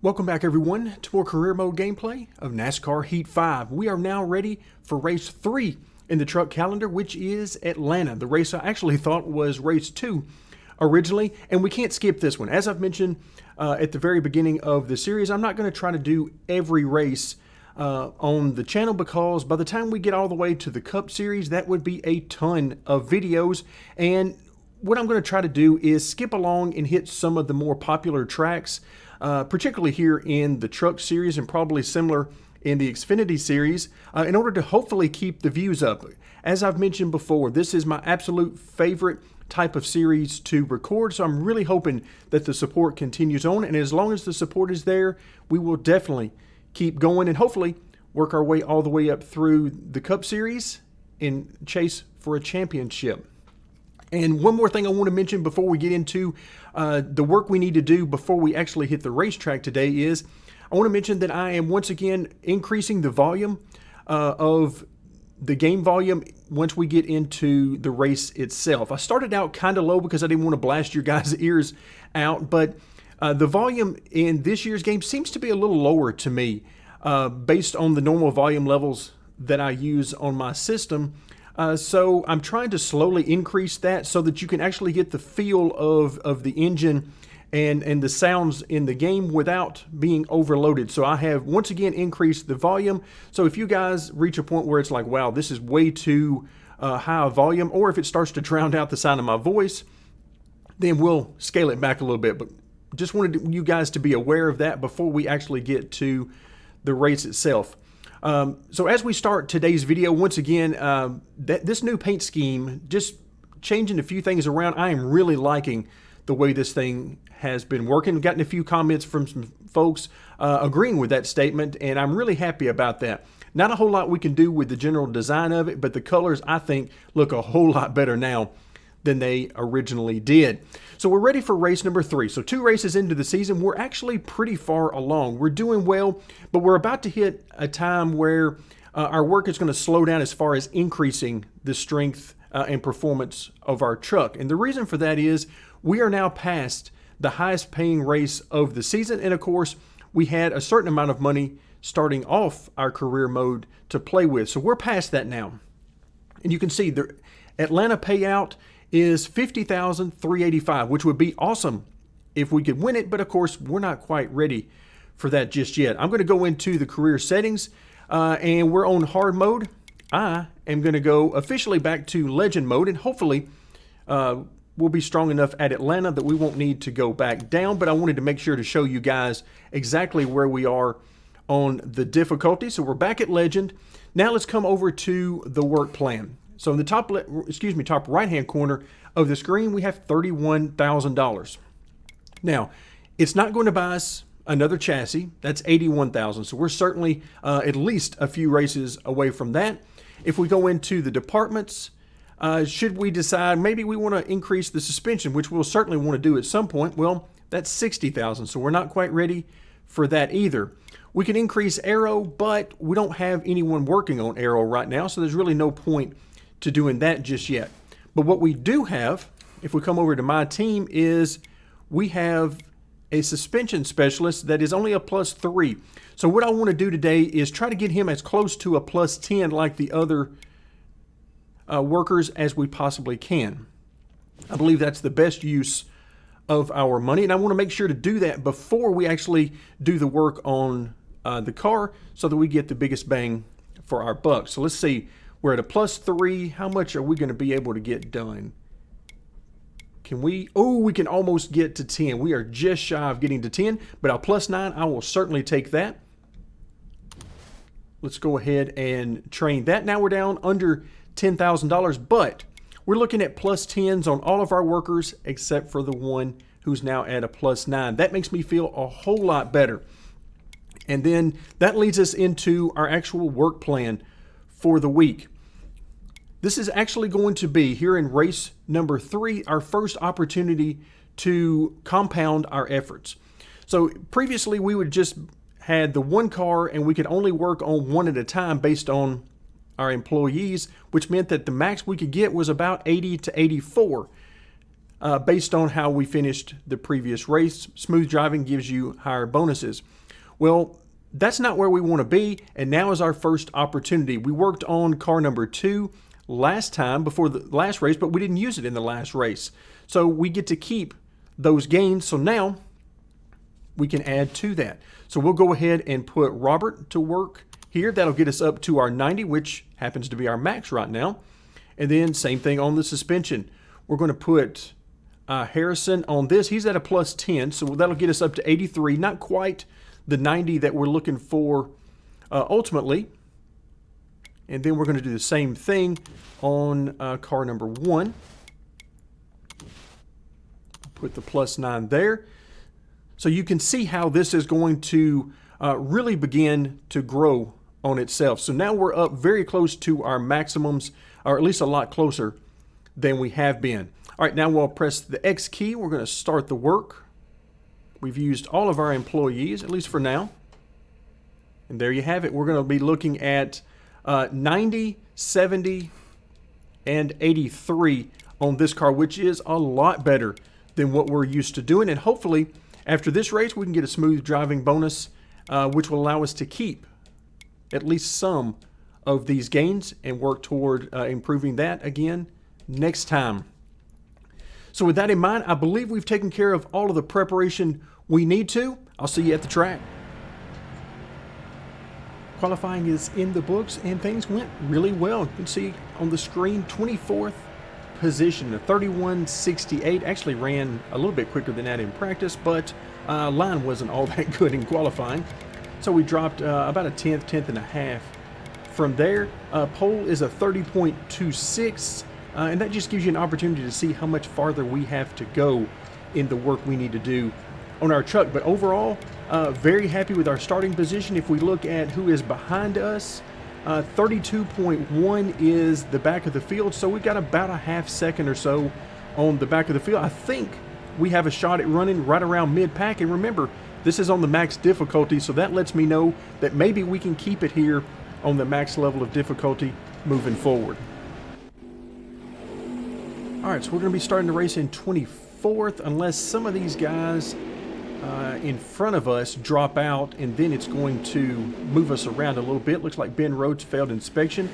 Welcome back everyone to more career mode gameplay of NASCAR Heat 5. We are now ready for race 3 in the truck calendar, which is Atlanta. The race I actually thought was race 2 originally, and we can't skip this one. As I've mentioned at the very beginning of the series, I'm not going to try to do every race on the channel because by the time we get all the way to the Cup Series, that would be a ton of videos. And what I'm going to try to do is skip along and hit some of the more popular tracks, particularly here in the Truck Series and probably similar in the Xfinity Series, in order to hopefully keep the views up. As I've mentioned before, this is my absolute favorite type of series to record, so I'm really hoping that the support continues on, and as long as the support is there, we will definitely keep going and hopefully work our way all the way up through the Cup Series and chase for a championship. And one more thing I want to mention before we get into the work we need to do before we actually hit the racetrack today is I want to mention that I am once again increasing the volume of the game volume once we get into the race itself. I started out kind of low because I didn't want to blast your guys' ears out, but the volume in this year's game seems to be a little lower to me based on the normal volume levels that I use on my system. So I'm trying to slowly increase that so that you can actually get the feel of the engine and the sounds in the game without being overloaded. So I have once again increased the volume. So if you guys reach a point where it's like, wow, this is way too high a volume, or if it starts to drown out the sound of my voice, then we'll scale it back a little bit. But just wanted you guys to be aware of that before we actually get to the race itself. So as we start today's video, once again, this new paint scheme, just changing a few things around, I am really liking the way this thing has been working. I've gotten a few comments from some folks agreeing with that statement, and I'm really happy about that. Not a whole lot we can do with the general design of it, but the colors, I think, look a whole lot better now than they originally did. So we're ready for race number 3. So 2 races into the season, we're actually pretty far along. We're doing well, but we're about to hit a time where our work is going to slow down as far as increasing the strength and performance of our truck. And the reason for that is we are now past the highest paying race of the season. And of course, we had a certain amount of money starting off our career mode to play with. So we're past that now. And you can see the Atlanta payout is $50,385, which would be awesome if we could win it, but of course we're not quite ready for that just yet. I'm going to go into the career settings and we're on hard mode. I am going to go officially back to legend mode, and hopefully we'll be strong enough at Atlanta that we won't need to go back down, but I wanted to make sure to show you guys exactly where we are on the difficulty. So we're back at legend. Now let's come over to the work plan. So in the top right-hand corner of the screen, we have $31,000. Now, it's not going to buy us another chassis. That's $81,000. So we're certainly at least a few races away from that. If we go into the departments, should we decide maybe we want to increase the suspension, which we'll certainly want to do at some point, well, that's $60,000. So we're not quite ready for that either. We can increase aero, but we don't have anyone working on aero right now, so there's really no point to doing that just yet. But what we do have, if we come over to my team, is we have a suspension specialist that is only a +3. So what I want to do today is try to get him as close to a +10 like the other workers as we possibly can. I believe that's the best use of our money, and I want to make sure to do that before we actually do the work on the car so that we get the biggest bang for our buck. So let's see. We're at a +3. How much are we going to be able to get done? Can we? Oh, we can almost get to 10. We are just shy of getting to 10, but our +9, I will certainly take that. Let's go ahead and train that. Now we're down under $10,000, but we're looking at +10s on all of our workers except for the one who's now at a +9. That makes me feel a whole lot better. And then that leads us into our actual work plan for the week. This is actually going to be, here in race number 3, our first opportunity to compound our efforts. So previously we would just had the one car and we could only work on one at a time based on our employees, which meant that the max we could get was about 80 to 84. based on how we finished the previous race. Smooth driving gives you higher bonuses. Well, that's not where we want to be, and now is our first opportunity. We worked on car number 2 last time before the last race, but we didn't use it in the last race. So we get to keep those gains. So now we can add to that. So we'll go ahead and put Robert to work here. That'll get us up to our 90, which happens to be our max right now. And then same thing on the suspension. We're going to put Harrison on this. He's at a plus 10, so that'll get us up to 83. Not quite the 90 that we're looking for ultimately. And then we're going to do the same thing on car number 1. Put the plus 9 there. So you can see how this is going to really begin to grow on itself. So now we're up very close to our maximums, or at least a lot closer than we have been. All right, now we'll press the X key. We're going to start the work. We've used all of our employees, at least for now. And there you have it. We're going to be looking at 90, 70, and 83 on this car, which is a lot better than what we're used to doing. And hopefully, after this race, we can get a smooth driving bonus, which will allow us to keep at least some of these gains and work toward improving that again next time. So with that in mind, I believe we've taken care of all of the preparation we need to. I'll see you at the track. Qualifying is in the books and things went really well. You can see on the screen 24th position, a 31.68. Actually ran a little bit quicker than that in practice, but line wasn't all that good in qualifying. So we dropped about a tenth and a half. From there, pole is a 30.26, and that just gives you an opportunity to see how much farther we have to go in the work we need to do on our truck. But overall, very happy with our starting position. If we look at who is behind us, 32.1 is the back of the field, so we've got about a half second or so on the back of the field. I think we have a shot at running right around mid-pack, and remember, this is on the max difficulty, so that lets me know that maybe we can keep it here on the max level of difficulty moving forward. All right, so we're going to be starting the race in 24th, unless some of these guys in front of us drop out, and then it's going to move us around a little bit. Looks like Ben Rhodes failed inspection.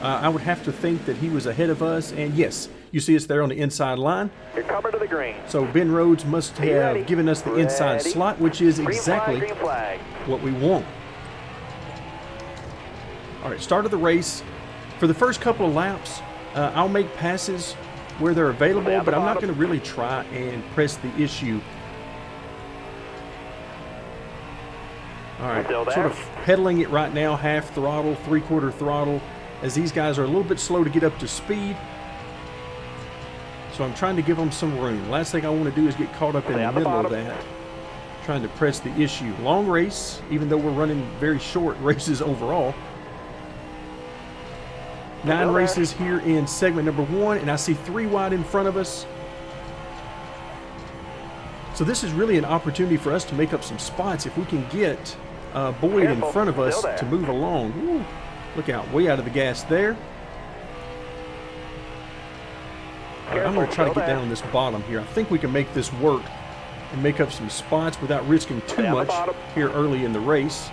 I would have to think that he was ahead of us, and yes, you see us there on the inside line. You're coming to the green. So Ben Rhodes must have given us the inside slot, which is exactly what we want. All right, start of the race. For the first couple of laps, I'll make passes where they're available, but I'm not going to really try and press the issue. All right, sort of pedaling it right now, half throttle, 3/4 throttle, as these guys are a little bit slow to get up to speed. So I'm trying to give them some room. Last thing I want to do is get caught up in the middle of that, trying to press the issue. Long race, even though we're running very short races overall. 9 races here in segment number 1, and I see 3 wide in front of us. So this is really an opportunity for us to make up some spots if we can get Boyd in front of us to move along. Woo. Look out, way out of the gas there. All right, I'm going to try to get down on this bottom here. I think we can make this work and make up some spots without risking too much here early in the race.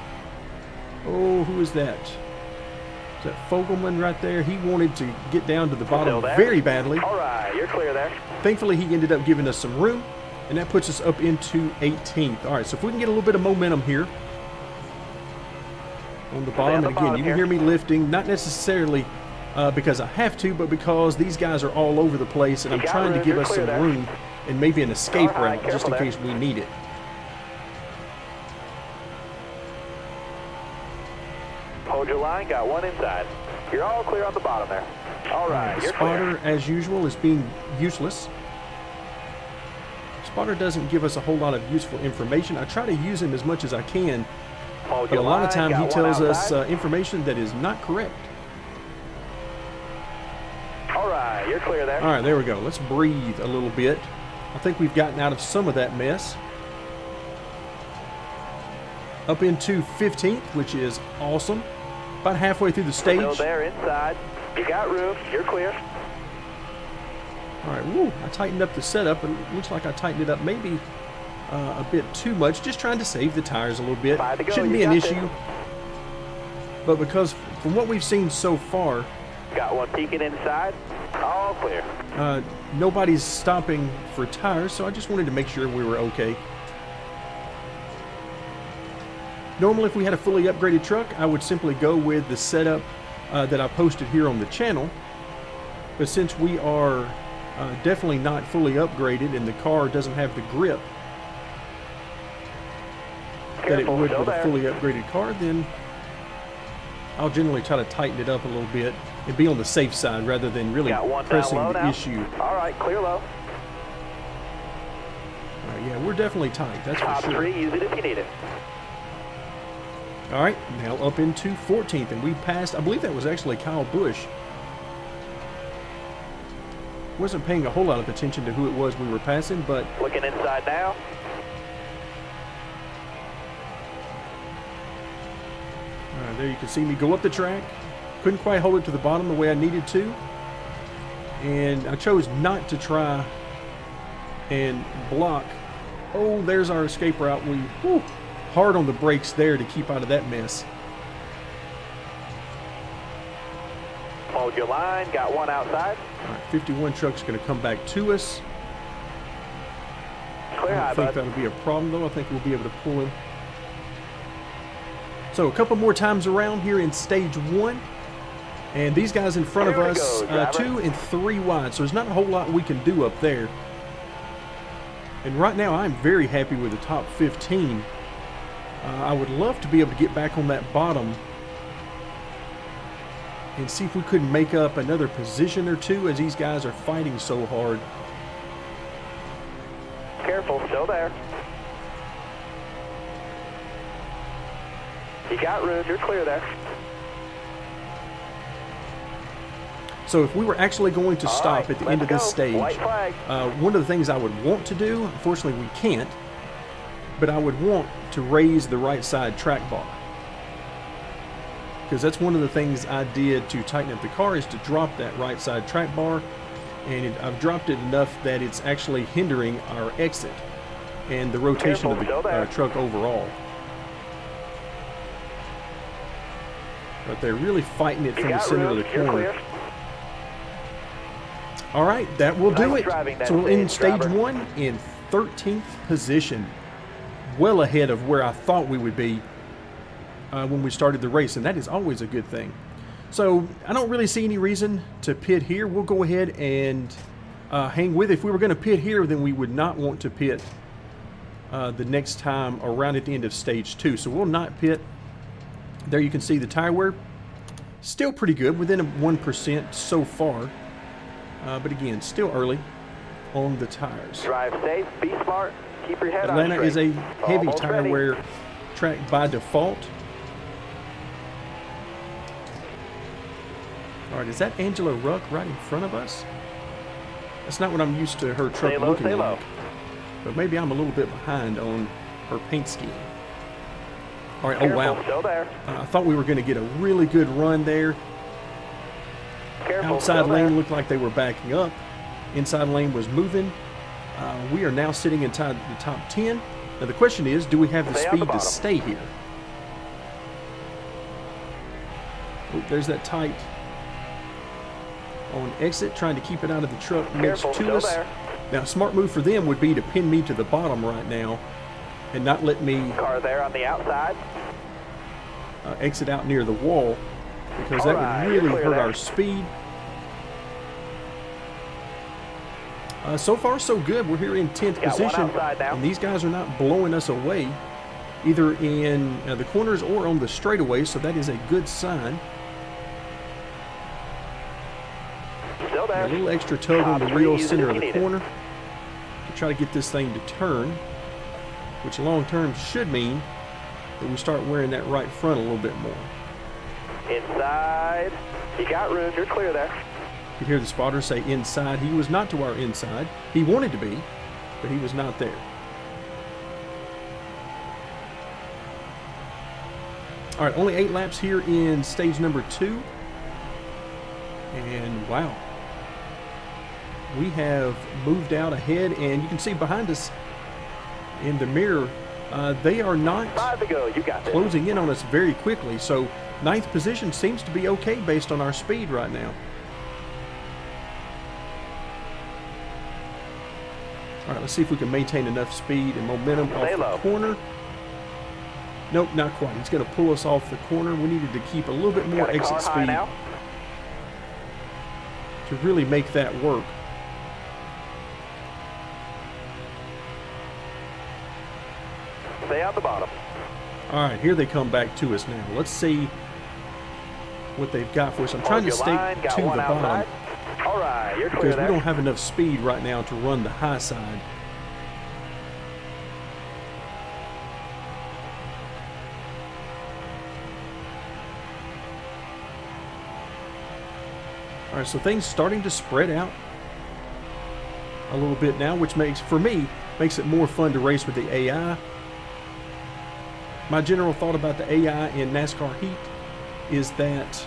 Oh, who is that? Is that Fogelman right there? He wanted to get down to the bottom very badly. All right, you're clear there. Thankfully, he ended up giving us some room, and that puts us up into 18th. All right, so if we can get a little bit of momentum here on the bottom, and again, you can hear me lifting, not necessarily because I have to, but because these guys are all over the place, and I'm trying to give us some room and maybe an escape route just in case we need it. Hold your line, got one inside. You're all clear on the bottom there. All right, you're spotter, clear. as usual, is being useless. Spotter doesn't give us a whole lot of useful information. I try to use him as much as I can, but a lot of time he tells us information that is not correct. All right, you're clear there. All right, there we go. Let's breathe a little bit. I think we've gotten out of some of that mess. Up into 15th, which is awesome. About halfway through the stage. Still there inside. You got room. You're clear. All right, woo, I tightened up the setup, and it looks like I tightened it up maybe a bit too much, just trying to save the tires a little bit. Shouldn't be an issue, but because from what we've seen so far, got one peeking inside, all clear. Nobody's stopping for tires, so I just wanted to make sure we were okay. Normally, if we had a fully upgraded truck, I would simply go with the setup that I posted here on the channel. But since we are definitely not fully upgraded and the car doesn't have the grip that it would with a fully upgraded car, then I'll generally try to tighten it up a little bit and be on the safe side rather than really pressing the issue. All right, clear low. Yeah, we're definitely tight, that's for sure. Top 3, use it if you need it. All right, now up into 14th, and we passed, I believe that was actually Kyle Busch. Wasn't paying a whole lot of attention to who it was we were passing, but... Looking inside now. There you can see me go up the track. Couldn't quite hold it to the bottom the way I needed to. And I chose not to try and block. Oh, there's our escape route. We hard on the brakes there to keep out of that mess. Hold your line, got one outside. All right, 51 truck's going to come back to us. Clear high, I don't think that'll be a problem, though. I think we'll be able to pull him. So a couple more times around here in stage 1. And these guys in front of us, 2 and 3 wide. So there's not a whole lot we can do up there. And right now I'm very happy with the top 15. I would love to be able to get back on that bottom and see if we couldn't make up another position or two as these guys are fighting so hard. Careful, still there. You got room, you're clear there. So if we were actually going to stop at the end of this stage, one of the things I would want to do, unfortunately we can't, but I would want to raise the right side track bar. Because that's one of the things I did to tighten up the car, is to drop that right side track bar. And I've dropped it enough that it's actually hindering our exit and the rotation of the truck overall. But they're really fighting it from the center of the corner. All right, that will do it. So we'll end stage 1 in 13th position. Well ahead of where I thought we would be when we started the race, and that is always a good thing. So I don't really see any reason to pit here. We'll go ahead and hang with it. If we were going to pit here, then we would not want to pit the next time around at the end of stage 2. So we'll not pit. There you can see the tire wear. Still pretty good, within 1% so far. But again, still early on the tires. Drive safe, be smart, keep your head on straight. Atlanta is a heavy tire wear track by default. All right, is that Angela Ruck right in front of us? That's not what I'm used to her truck looking like. But maybe I'm a little bit behind on her paint scheme. All right, oh wow. Still there. I thought we were going to get a really good run there. Outside lane looked like they were backing up. Inside lane was moving. We are now sitting inside the top 10. Now the question is, do we have the speed to stay here? Oh, there's that tight on exit, trying to keep it out of the truck next to us. Now, a smart move for them would be to pin me to the bottom right now and not let me car there on the outside. Exit out near the wall, because that would really hurt our speed. So far, so good. We're here in 10th position, and these guys are not blowing us away, either in the corners or on the straightaway, so that is a good sign. Still there. A little extra tug on the real center of the corner to try to get this thing to turn, which long term should mean that we start wearing that right front a little bit more. Inside. You got room. You're clear there. You can hear the spotter say inside. He was not to our inside. He wanted to be, but he was not there. All right, only 8 laps here in stage number 2. And wow. we have moved out ahead, and you can see behind us in the mirror, they are not 5 to go. You got this. closing in on us very quickly. So 9th position seems to be okay based on our speed right now. All right, let's see if we can maintain enough speed and momentum Stay off low. the corner. Nope, not quite. He's going to pull us off the corner. We needed to keep a little bit more Got a car exit high speed now. to really make that work. Stay on the bottom. All right, here they come back to us now. Let's see what they've got for us. I'm trying to Hold your stay line. Got to the one bottom outside. All right, you're clear because we there. don't have enough speed right now to run the high side. All right, so things starting to spread out a little bit now, which makes it more fun to race with the AI. My general thought about the AI in NASCAR Heat is that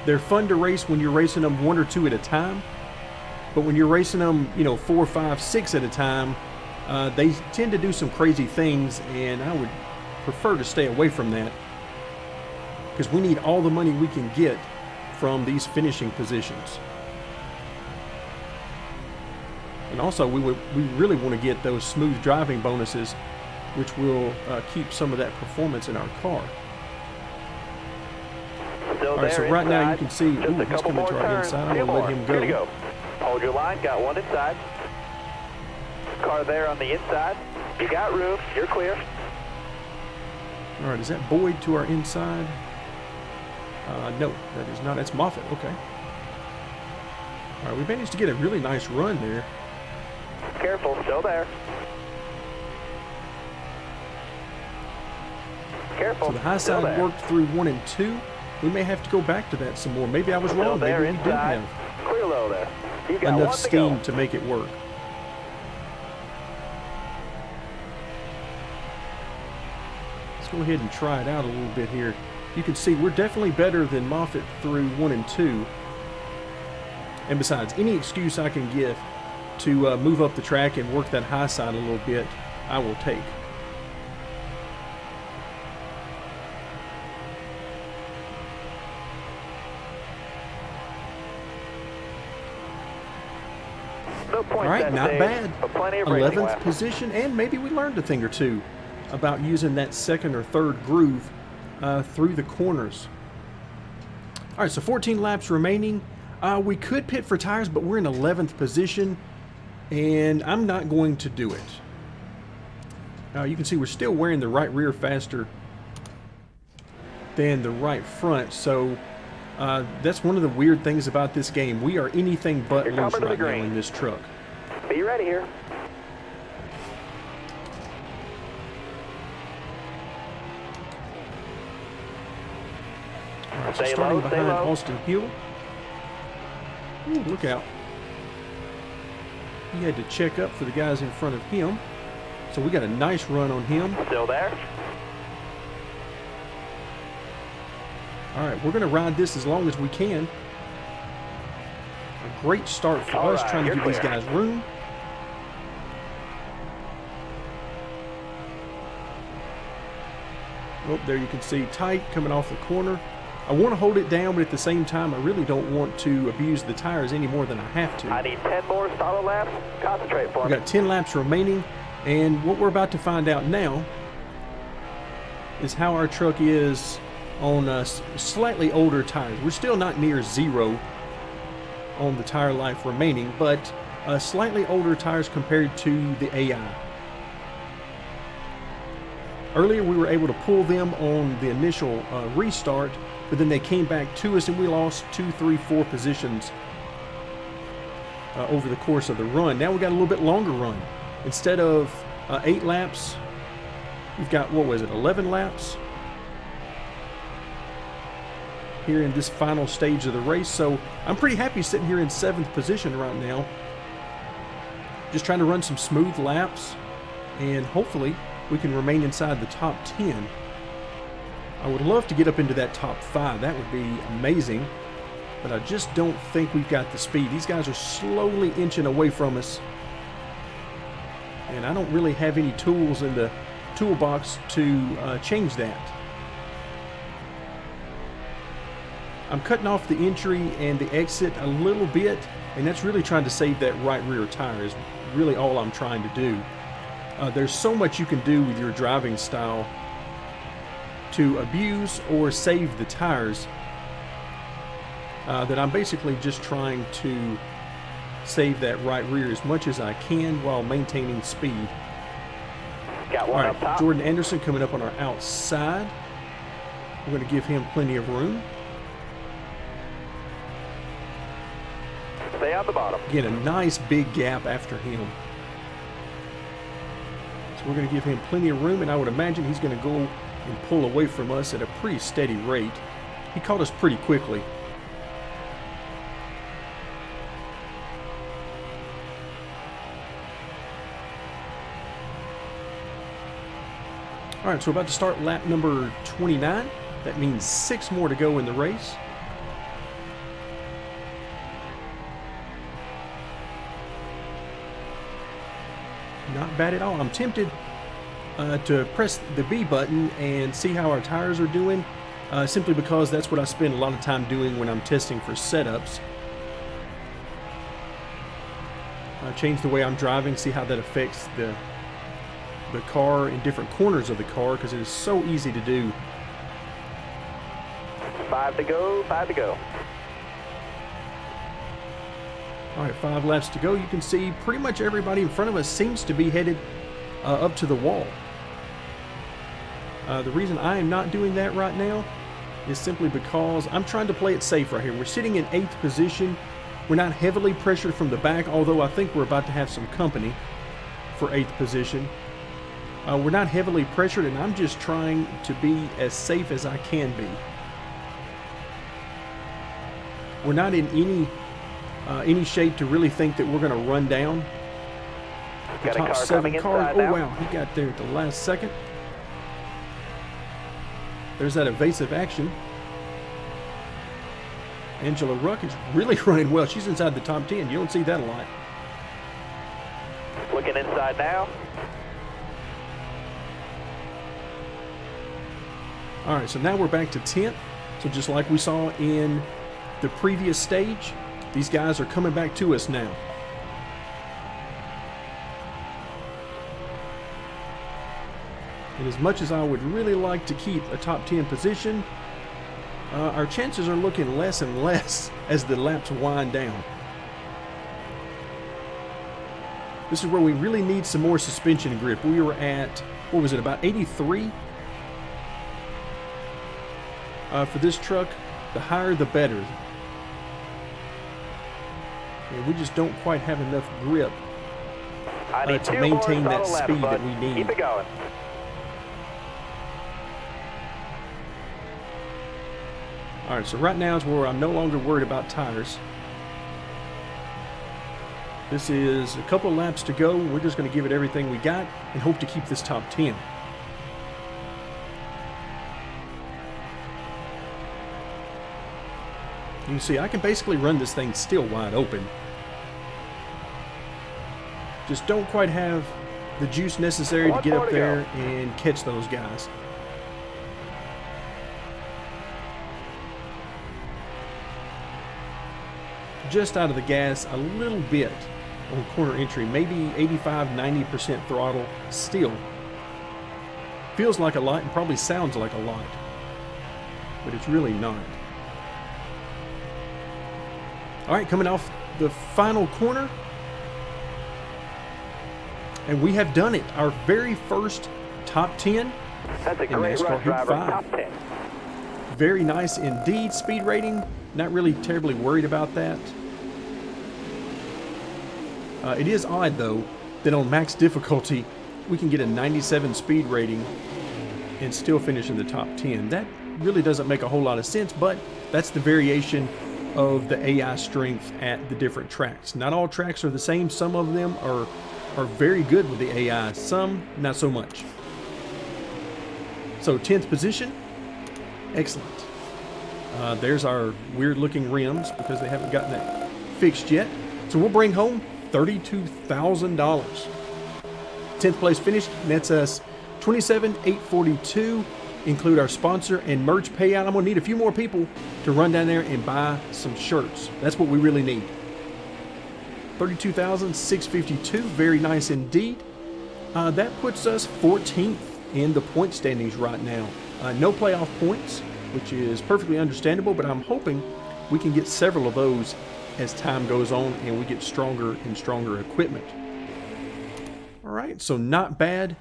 they're fun to race when you're racing them 1 or 2 at a time, but when you're racing them, 4, 5, 6 at a time, they tend to do some crazy things, and I would prefer to stay away from that because we need all the money we can get from these finishing positions. And also, we really want to get those smooth driving bonuses, which will keep some of that performance in our car. Still All right, so there right now you inside. can see, Just ooh, a he's couple coming more to our turns. inside. I'm Few going to let more. him Good to go. go. Hold your line. Got one inside. Car there on the inside. You got room. You're clear. All right, is that Boyd to our inside? No, that is not. That's Moffitt. Okay. All right, we managed to get a really nice run there. Careful. Still there. Careful. So the high Still side there. worked through 1 and 2. We may have to go back to that some more. Maybe I was Still wrong. there Maybe we do inside. have Clear low there. You got enough one to steam go. to make it work. Let's go ahead and try it out a little bit here. You can see we're definitely better than Moffitt through 1 and 2. And besides, any excuse I can give to move up the track and work that high side a little bit, I will take. No points All right, that not stage, bad. but plenty of racing 11th left. position, and maybe we learned a thing or two about using that second or third groove through the corners. All right, so 14 laps remaining. We could pit for tires, but we're in 11th position, and I'm not going to do it. You can see we're still wearing the right rear faster than the right front, so that's one of the weird things about this game. We are anything but You're loose coming to the right now green. in this truck. Be ready here. All right, so Stay starting low, stay behind low. Austin Hill. Ooh, look out. He had to check up for the guys in front of him. So we got a nice run on him. Still there. All right, we're going to ride this as long as we can. A great start for All us, right, trying to you're give these clear. guys room. Oh, there you can see tight coming off the corner. I want to hold it down, but at the same time, I really don't want to abuse the tires any more than I have to. I need 10 more solid laps. Concentrate for We me. got 10 laps remaining, and what we're about to find out now is how our truck is on slightly older tires. We're still not near zero on the tire life remaining, but slightly older tires compared to the AI. Earlier we were able to pull them on the initial restart, but then they came back to us and we lost 2, 3, 4 positions over the course of the run. Now we got a little bit longer run. Instead of 8 laps, we've got, 11 laps here in this final stage of the race. So I'm pretty happy sitting here in 7th position right now. Just trying to run some smooth laps, and hopefully we can remain inside the top 10. I would love to get up into that top 5. That would be amazing. but I just don't think we've got the speed. These guys are slowly inching away from us, and I don't really have any tools in the toolbox to change that. I'm cutting off the entry and the exit a little bit, and that's really trying to save that right rear tire is really all I'm trying to do. There's so much you can do with your driving style to abuse or save the tires that I'm basically just trying to save that right rear as much as I can while maintaining speed. Got one All up right, top. Jordan Anderson coming up on our outside. We're going to give him plenty of room. Stay on the bottom. Again, a nice big gap after him. So we're going to give him plenty of room, and I would imagine he's going to go and pull away from us at a pretty steady rate. He caught us pretty quickly. All right, so we're about to start lap number 29. That means 6 more to go in the race. Not bad at all. I'm tempted to press the B button and see how our tires are doing, simply because that's what I spend a lot of time doing when I'm testing for setups. Change the way I'm driving, see how that affects the car in different corners of the car, because it is so easy to do. 5 to go, 5 to go. All right, 5 laps to go. You can see pretty much everybody in front of us seems to be headed up to the wall. The reason I am not doing that right now is simply because I'm trying to play it safe right here. We're sitting in 8th position. We're not heavily pressured from the back, although I think we're about to have some company for 8th position. We're not heavily pressured, and I'm just trying to be as safe as I can be. We're not in any shape to really think that we're going to run down the Got a top car 7 coming cars. inside Oh now. wow, he got there at the last second. There's that evasive action. Angela Ruck is really running well. She's inside the top 10. You don't see that a lot. Looking inside now. All right, so now we're back to 10th. So just like we saw in the previous stage, these guys are coming back to us now. And as much as I would really like to keep a top 10 position, our chances are looking less and less as the laps wind down. This is where we really need some more suspension grip. We were at, what was it, about 83? For this truck, the higher the better. And we just don't quite have enough grip I need to 2 maintain more that solid laps, speed bud. that we need. Keep it going. All right, so right now is where I'm no longer worried about tires. This is a couple of laps to go. We're just going to give it everything we got and hope to keep this top 10. You can see I can basically run this thing still wide open. Just don't quite have the juice necessary to 1 get more up to there go. and catch those guys. Just out of the gas a little bit on corner entry, maybe 85-90% throttle still. Feels like a lot and probably sounds like a lot, but it's really not. All right, coming off the final corner, and we have done it. Our very first top 10 That's a in great NASCAR run, Heat driver. 5. Top 10. Very nice indeed. Speed rating, not really terribly worried about that. It is odd, though, that on max difficulty, we can get a 97 speed rating and still finish in the top 10. That really doesn't make a whole lot of sense, but that's the variation of the AI strength at the different tracks. Not all tracks are the same. Some of them are very good with the AI. Some, not so much. So 10th position, excellent. There's our weird looking rims because they haven't gotten that fixed yet. So we'll bring home $32,000. 10th place finish nets us $27,842. Include our sponsor and merch payout. I'm going to need a few more people to run down there and buy some shirts. That's what we really need. $32,652. Very nice indeed. That puts us 14th in the point standings right now. No playoff points, which is perfectly understandable, but I'm hoping we can get several of those as time goes on and we get stronger and stronger equipment. All right, so not bad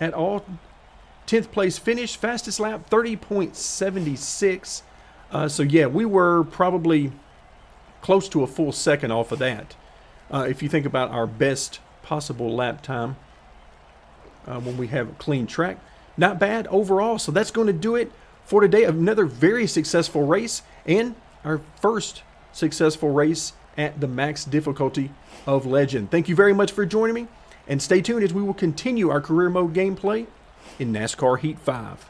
at all. 10th place finish, fastest lap 30.76. So yeah, we were probably close to a full second off of that. If you think about our best possible lap time when we have a clean track. Not bad overall. So that's going to do it for today. Another very successful race and our first successful race at the max difficulty of Legend. Thank you very much for joining me, and stay tuned as we will continue our career mode gameplay in NASCAR Heat 5.